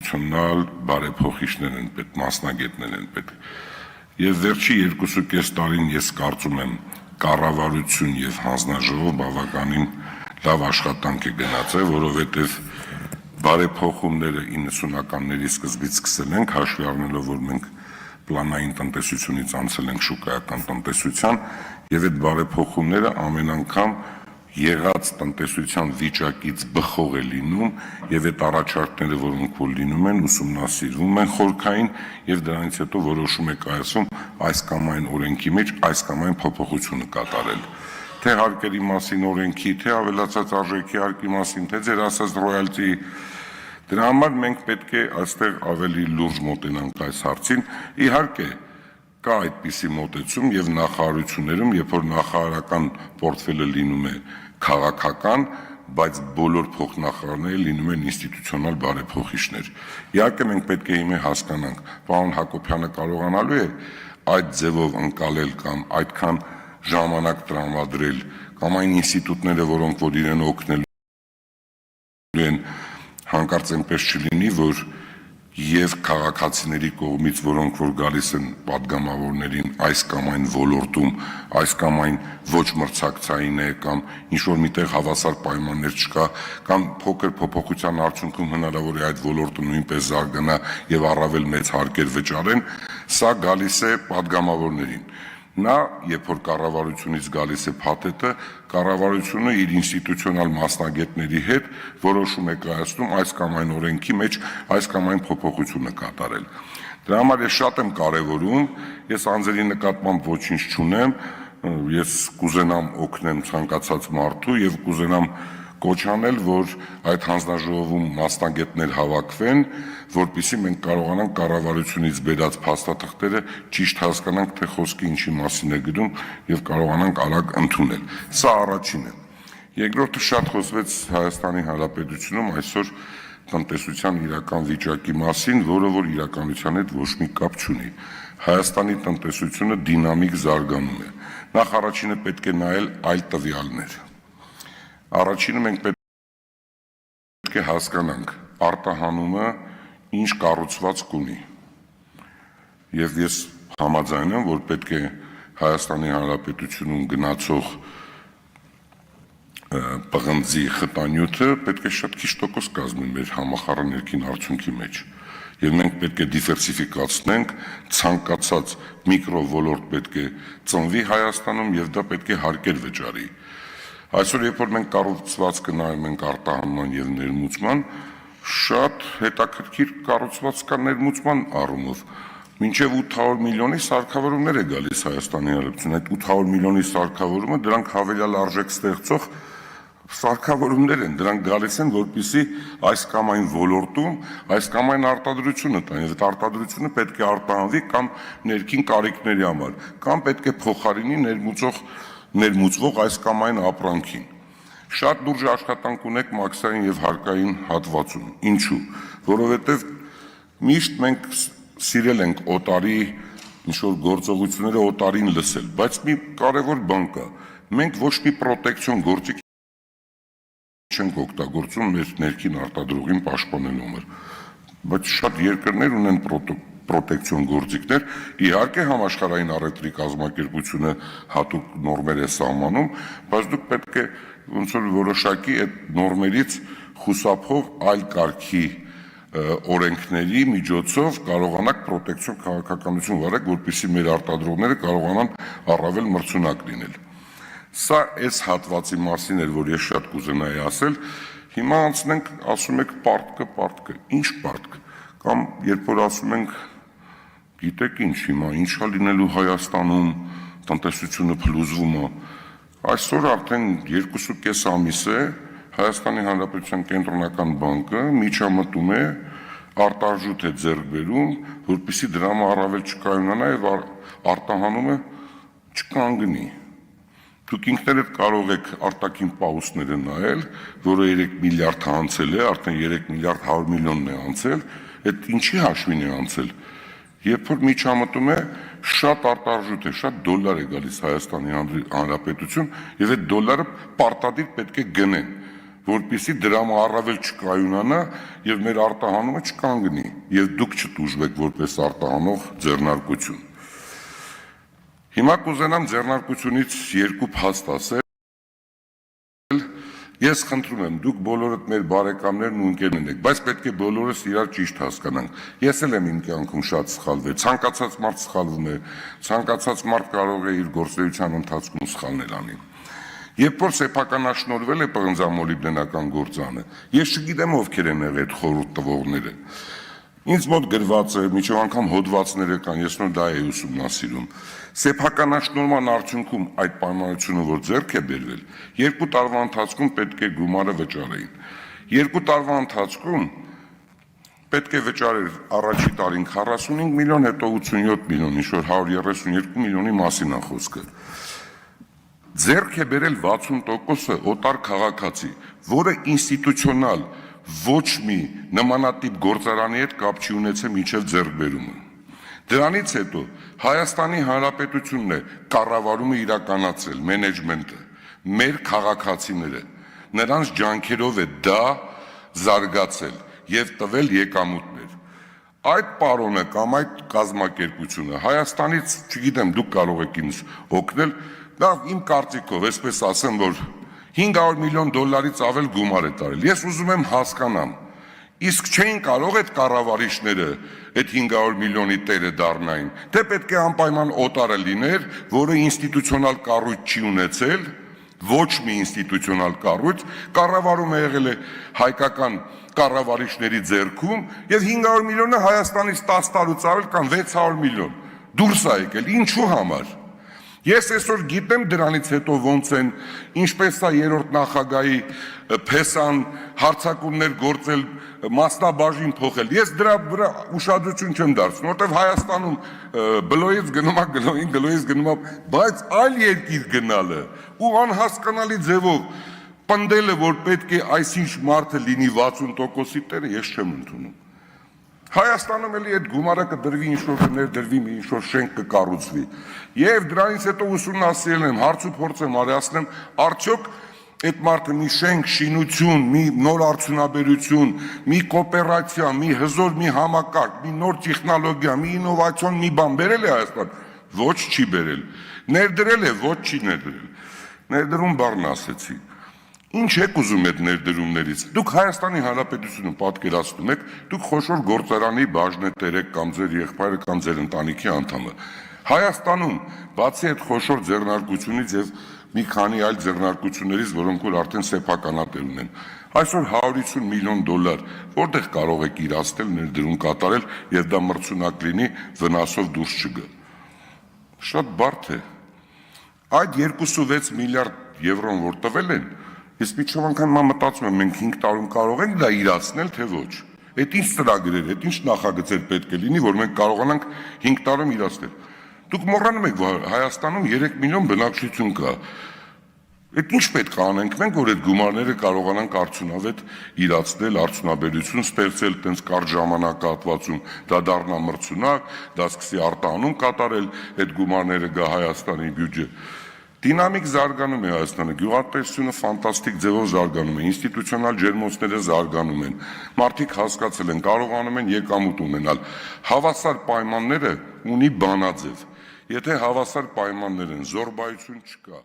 ինստիտուցիոնալ բարեփոխիչներ են պետք, մասնագետներ են պետք։ Եվ վերջի 2.5 տարին ես կարծում եմ կառավարություն եւ հանձնաժողով բավականին լավ աշխատանք է գնացել, որովհետեւ բարեփոխումները 90-ականների սկզբից սկսել ենք, հաշվի առնելով, որ մենք պլանային տնտեսությունից անցել ենք շուկայական տնտեսության, եւ այդ բարեփոխումները ամեն անգամ եղած տնտեսության վիճակից բխող է լինում, եւ այդ առաջարկները, որոնք որ լինում են, ուսումնասիրվում են խորքային, եւ դրանից հետո որոշում է կայացում այս կամ այն օրենքի մեջ այս կամ այն փոփոխությունը կատարել։ Թե հարկերի մասին օրենքի, թե ավելացած արժեքի հարկի մասին, թե ձեր ասած ռոյալտի, դրա համար մենք պետք է այստեղ ավելի լուրջ մոտենանք այս հարցին։ Իհարկե կա այդպիսի մոտեցում եւ նախարարություններում, երբ որ նախարարական պորտֆելը լինում է քաղաքական, բայց բոլոր փոխնախարարները լինում են ինստիտուցիոնալ բարեփոխիչներ։ Իհարկե մենք պետք է հիմա հասկանանք, պարոն Հակոբյանը կարողանալու է այդ ձևով ընկալել կամ այդքան ժամանակ տրամադրել, կամ այն ինստիտուտները, որոնք որ իրեն օգնելու են, հանկարծ այնպես չլինի, որ եւ քաղաքացիների կողմից, որոնք որ գալիս են падգամավորներին այս կամ այն ոլորտում, այս կամ այն ոչ մրցակցային է, կամ ինչ-որ միտեղ հավասար պայմաններ չկա, կամ փոքր փոփոխության արդյունքում հնարավոր է այդ ոլորտը նույնպես զարգանա եւ առավել մեծ հարկեր վճարեն, սա գալիս է падգամավորներին։ Նա, երբ որ կառավարությունից գալիս է փաթեթը, կառավարությունը իր ինստիտուցիոնալ մասնագետների հետ որոշում է կայացնում այս կամ այն օրենքի մեջ այս կամ այն փոփոխությունը կատարել։ Դրա համար ես շատ եմ կարևորում, ես անձերի նկատմամբ ոչինչ չունեմ, ես կուզենամ օգնեմ ցանկացած մարդու եւ կուզենամ կոչ անել, որ այդ հանձնաժողովում մասնագետներ հավաքվեն, որպեսզի մենք կարողանանք կառավարությունից բերած փաստաթղթերը ճիշտ հասկանանք, թե խոսքը ինչի մասին է գնում եւ կարողանանք արագ ընդունել։ Սա առաջինը։ Երկրորդը շատ խոսվեց Հայաստանի Հանրապետությունում այսօր տնտեսության իրական վիճակի մասին, որը որ իրականության հետ ոչ մի կապ չունի։ Հայաստանի տնտեսությունը դինամիկ զարգանում է։ Նախ առաջինը պետք է նայել այլ տվյալներ։ Առաջինը մենք պետք է հասկանանք արտահանումը ինչ կառուցվածք ունի։ Եվ ես համաձայն եմ, որ պետք է Հայաստանի Հանրապետությունում գնացող պղնձի խտանյութը պետք է շատ քիչ տոկոս կազմի մեր համախառն ներքին արդյունքի մեջ։ Եվ մենք պետք է դիվերսիֆիկացնենք, ցանկացած միկրովոլորտ պետք է ծնվի Հայաստանում եւ դա պետք է հարկեր վճարի։ Այսօր երբ որ մենք կառուցվածքը նայում ենք արտահանման եւ ներմուծման, շատ հետաքրքիր կառուցված կա ներմուծման առումով։ Մինչև 800 միլիոնի սարքավորումներ է գալիս Հայաստանի Հանրապետություն։ Այդ 800 միլիոնի սարքավորումը դրանք հավելյալ արժեք ստեղծող սարքավորումներ են, դրանք գալիս են, որպեսզի այս կամ այն ոլորտում, այս կամ այն արտադրությունը տան, եւ այդ արտադրությունը պետք է արտահանվի կամ ներքին կարիքների համար, կամ պետք է փոխարինի ներմուծվող այս կամ այն ապրանքին։ Շատ լուրջ աշխատանք ունեք մաքսային եւ հարկային հատվածում։ Ինչու՞։ Որովհետեւ միշտ մենք սիրել ենք օտարի ինչ-որ գործողությունները օտարին լսել, բայց մի կարևոր բան կա։ Մենք ոչ մի պրոտեկցիոն գործիք չենք օգտագործում մեր ներքին արտադրողին պաշտպանելու համար։ Բայց շատ երկրներ ունեն պրոտեկցիոն գործիքներ, իհարկե համաշխարհային առևտրի կազմակերպությունը հատուկ նորմեր է սահմանում, բայց դուք պետք է ոնց որ որոշակի այդ նորմերից խուսափող այլ կարգի օրենքների միջոցով կարողանաք պրոտեկցիոն քաղաքականություն վարել, որպեսզի մեր արտադրողները կարողանան առավել մրցունակ լինել։ Սա այս հատվածի մասին էր, որ ես շատ կուզենայի ասել։ Հիմա անցնենք, ասում եք պարտքը, ինչ պարտք, կամ երբ որ ասում ենք, գիտեք ինչ, հիմա ինչա լինելու Հայաստանում, տնտեսությունը փլուզվում է, այսօր արդեն 2.5 ամիս է Հայաստանի Հանրապետության կենտրոնական բանկը միջամտում է, արտարժութ է ձեռք բերում, որպեսզի դրա առավել չկայունանա եւ արտահանումը չկանգնի։ Դուք ինքներդ կարող եք արտաքին պաուսները նայել, որը 3 միլիարդ անցել է, արդեն 3 միլիարդ 100 միլիոնն է անցել, այդ ինչի հաշվին է անցել։ Երբ որ միջամտում է, շատ արտարժութ է, շատ դոլար է գալիս Հայաստանի Հանրապետություն, եւ այդ դոլարը պարտադիր պետք է գնեն, որպեսզի դրամը առավել չկայունանա եւ մեր արտահանումը չկանգնի եւ դուք չտուժվեք որպես արտահանող ձեռնարկություն։ Հիմա կուզենամ ձեռնարկությունից երկու փաստ ասել։ Ես խնդրում եմ, դուք բոլորդ մեր բարեկամներն ու ընկերներն եք, բայց պետք է բոլորս իրար ճիշտ հասկանանք։ Ես էլ եմ իմ կյանքում շատ սխալվել, ցանկացած մարդ սխալվում է, ցանկացած մարդ կարող է իր գործունեության ընթացքում սխալներ անի։ Երբ որ սեփականաշնորհվել է պղնձամոլիբդենական գործանը, ես չգիտեմ ովքեր են եղել այդ խորհուրդ տվողները։ Ինձ մոտ գրված է, միջև անգամ հոդվածները կան, ես նոր դա էի ուսումնասիրում։ Սեփականաշնորհման արդյունքում այդ պայմանությունը, որ ձեռք է բերվել, 2 տարվա ընթացքում պետք է գումարը վճարեին։ 2 տարվա ընթացքում պետք է վճարել առաջի տարին 45 միլիոն, հետո 87 միլիոն, ինչ-որ 132 միլիոնի մասին է խոսքը։ Ձեռք է բերել 60%-ը օտար քաղաքացի, որը ինստիտուցիոնալ ոչ մի նմանատիպ գործարանի հետ կապ չի ունեցել մինչև ձեռքբերումը։ Դրանից հետո Հայաստանի Հանրապետությունն է կառավարումը իրականացրել, մենեջմենտը, մեր քաղաքացիները, նրանց ջանքերով է դա զարգացել եւ տվել եկամուտներ։ Այդ պարոնը կամ այդ կազմակերպությունը Հայաստանից, չգիտեմ, դուք կարող եք ինձ օգնել, դա իմ կարծիքով, այսպես ասեմ, որ $500 միլիոն ավել գումար է տարել։ Ես ուզում եմ հասկանամ, իսկ չէին կարող այդ կառավարիչները այդ 500 միլիոնի տերը դառնային, թե պետք է անպայման օտարը լիներ, որը ինստիտուցիոնալ կառույց չի ունեցել, ոչ մի ինստիտուցիոնալ կառույց, կառավարում է եղել է հայկական կառավարիչների ձեռքում, եւ 500 միլիոնը Հայաստանից 10 տարուց ավել կամ 600 միլիոն դուրս է եկել, ինչու համար։ Ես այսօր գիտեմ դրանից հետո ոնց են, ինչպես է երրորդ նախագահի փեսան հարցակումներ գործել, մասնաբաժին փոխել։ Ես դրա վրա ուշադրություն չեմ դարձնում, որտեղ Հայաստանում բլոյից գնում է, գլոյից գնում է, բայց այլ երկիր գնալը ու անհասկանալի ձևով պնդելը, որ պետք է այսինչ մարդը լինի 60%-ի տերը, ես չեմ ընդունում։ Հայաստանում էլի այդ գումարը կդրվի, ինչ-որ կներդրվի, ինչ-որ շենք կկառուցվի։ Եվ դրանից հետո ուսումնասիրել եմ, հարց ու փորձ եմ արեցնում, արդյոք այդ մարդը մի շենք, շինություն, մի նոր արդյունաբերություն, մի կոոպերացիա, մի հզոր մի համակարգ, մի նոր տեխնոլոգիա, մի ինովացիոն մի բան բերել է Հայաստան։ Ոչ չի բերել։ Ներդրել է, ոչ չի ներդրել։ Ներդրում բառն ասեցի։ Ինչ եք ուզում այդ ներդրումներից։ Դուք Հայաստանի Հանրապետությունը պատկերացնում եք, դուք խոշոր գործարանի բաժնետեր եք կամ ձեր եղբայրը կամ ձեր ընտանիքի անդամը։ Հայաստանում, բացի այդ խոշոր ձեռնարկությունից եւ մի քանի այլ ձեռնարկություններից, որոնք որ արդեն սեփականատեր ունեն, այսօր $150 միլիոն որտեղ կարող եք իրացնել, ներդրում կատարել եւ դա մրցունակ լինի, վնասով դուրս չգա։ Շատ բարդ է։ Այդ 2.6 միլիարդ եվրոն որ տվել են, ես միջով անգամ մտածում եմ, մենք 5 տարում կարող ենք դա իրացնել, թե ոչ։ Այդ ինչ ծրագրեր, այդ ինչ նախագծեր պետք է լինի, որ մենք կարողանանք 5 տարում իրացնել։ Դուք մոռանում եք, որ Հայաստանում 3 միլիոն բնակչություն կա։ Այդ ինչ պետք է անենք մենք, որ այդ գումարները կարողանանք արդյունավետ իրացնել, արդյունաբերություն ստեղծել, տենց կարճ ժամանակահատվածում դա դառնա մրցունակ, դա սկսի արտահանում կատարել, այդ գումարները գա Հայաստանի բյուջե։ Դինամիկ զարգանում է Հայաստանը, գյուղատնտեսությունը ֆանտաստիկ ձևով զարգանում է, ինստիտուցիոնալ ջերմոցները զարգանում են, մարդիկ հասկացել են, կարողանում են եկամուտ ունենալ, հավասար պայմանները ունի բանաձև, եթե հավասար պայմաններ են, զոռբայություն չկա։